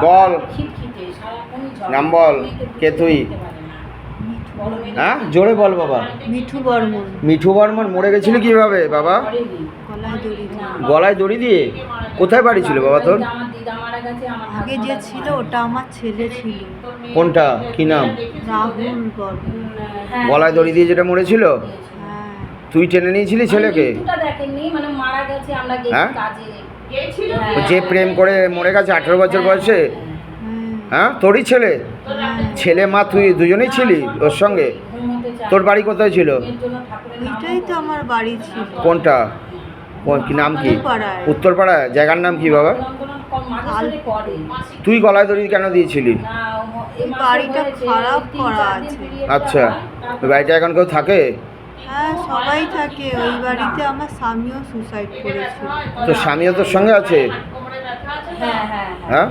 বল নাম বল, কে তুই? হ্যাঁ জোরে বল বাবা। মিঠু বর্মন। মিঠু বর্মন মরে গেছিল কিভাবে বাবা? গলায় দড়ি দিয়ে। গলায় দড়ি দিয়ে? কোথায় বাড়ি ছিল বাবা তোর? আগে যে ছিল ওটা আমার ছেলে ছিল। কোনটা, কি নাম? রাহুল বর্মন। গলায় দড়ি দিয়ে যেটা মরেছিল? হ্যাঁ। তুই টেনে নিয়েছিলি ছেলেকে? হ্যাঁ, যে প্রেম করে মরে গেছে 18 বছর বয়সে? হ্যাঁ, তোরই ছেলে? ছেলে মা তুই দুজনেই ছিলি ওর সঙ্গে? তোর বাড়ি কোথায় ছিল? ওইটাই তো আমার বাড়ি ছিল। কোনটা, কি নাম কি? উত্তরপাড়ায়। জায়গার নাম কি বাবা? তুই গলায় দড়ি কেন দিয়েছিলি? বাড়িটা খারাপ করা আছে। আচ্ছা, ওই বাড়িটা এখন কেউ থাকে? হ্যাঁ সবাই থাকে। ওই বাড়িতে আমার স্বামীও সুসাইড করেছিল। তোর স্বামীও তোর সঙ্গে আছে? হ্যাঁ,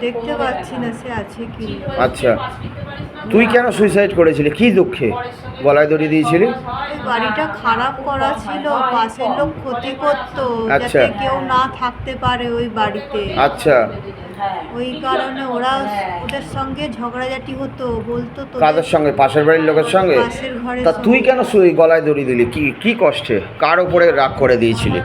দেখতে পাচ্ছি না সে আছে কি। আচ্ছা, তুই কেন সুইসাইড করেছিলি? কি দুঃখে গলায় দড়ি দিয়েছিলি? ওই বাড়িটা খারাপ করা ছিল, পাশের লোক ক্ষতি করতো আচ্ছা। যাতে কেউ না থাকতে পারে ওই বাড়িতে। আচ্ছা, ওই কারণে ওদের সঙ্গে ঝগড়াঝাটি হতো, বলতো তো। কাদের সঙ্গে? পাশের বাড়ির লোকের সঙ্গে? পাশের ঘরে। তা তুই কেন গলায় দড়ি দিলি? কি কি কষ্টে, কার ওপরে রাগ করে দিয়েছিলি?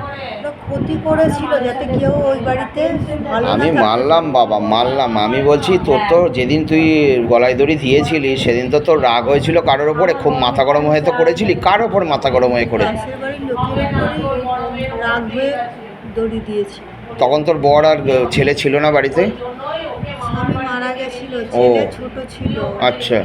ক্ষতি করেছিল যাতে কেউ ওই বাড়িতে ভালো না আমি থাকতে মানলাম বাবা, মানলাম। আমি বলছি তোর তো যেদিন তুই গলায় দড়ি দিয়েছিলি সেদিন তো তোর রাগ হয়েছিল কারোর ওপরে, খুব মাথা গরম হয়ে তো করেছিলি। কার ওপর মাথা গরম হয়ে করে? পাশের বাড়ির লোকের উপরেই রাগ হয়ে দড়ি দিয়েছিল। তখন তোর বর আর ছেলে ছিল না বাড়িতে? স্বামী মারা গেছিল, ছেলে ছোট ছিল। আচ্ছা,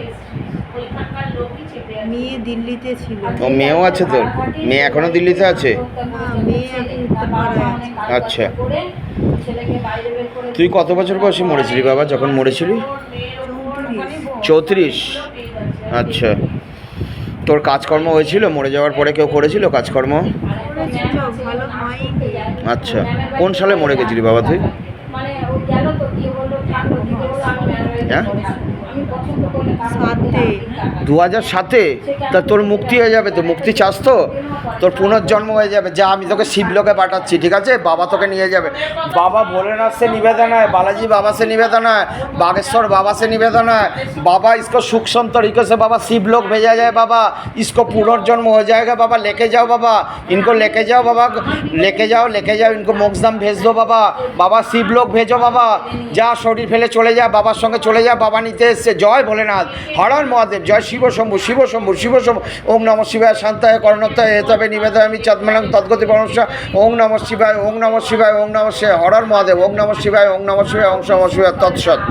মেয়ে দিল্লিতে ছিল। ও মেয়েও আছে তোর? মেয়ে এখনো দিল্লিতে আছে? হ্যাঁ, মেয়ে এখন উত্তরপাড়ায় আছে। আচ্ছা, তুই কত বছর বয়সে মরেছিলি বাবা যখন মরেছিলি? 34। আচ্ছা, তোর কাজকর্ম হয়েছিল মরে যাওয়ার পরে? কেউ করেছিল কাজকর্ম? করেছিল, ভালো হয়নি। আচ্ছা, কোন সালে মরে গেছিলি বাবা তুই? হ্যাঁ, 7-এ। 2007-এ? তা তোর মুক্তি হয়ে যাবে তো? মুক্তি চাস তো? তোর পুনর্জন্ম হয়ে যাবে। যা, আমি তোকে শিবলোকে পাঠাচ্ছি, ঠিক আছে? বাবা তোকে নিয়ে যাবে। बाबा भोलेनाथ से निवेदन है, बालाजी बाबा से निवेदन है, बागेश्वर बाबा से निवेदन है, बाबा इसको सूक्ष्म तरीके से बाबा शिव लोक भेजा जाए। बाबा इसको पुनर्जन्म हो जाएगा। बाबा लेके जाओ, बाबा इनको लेके जाओ, बाबा लेके जाओ इनको मोक्षधाम भेज दो। बाबा बाबा शिव लोक भेजो। बाबा जा, शरीर फेले चले जा, बाबार संगे चले जा। बाबा नीते एसছে। जय भोलेनाथ, हर हर महादेव, जय शिव शंभु शिव शंभु शिव शंभु। ओम नमः शिवाय, शांताय करुणाय हेतवे निवेदयामि चद्मनं तद्गति परमस्य। ओम नमः शिवाय, ओम नमः शिवाय, ओम नमः शिवाय, हर हर महादेव। ओम नमः शिवाय, ओम नमः शिवाय, ओम नमः शिवाय, तत्सत्।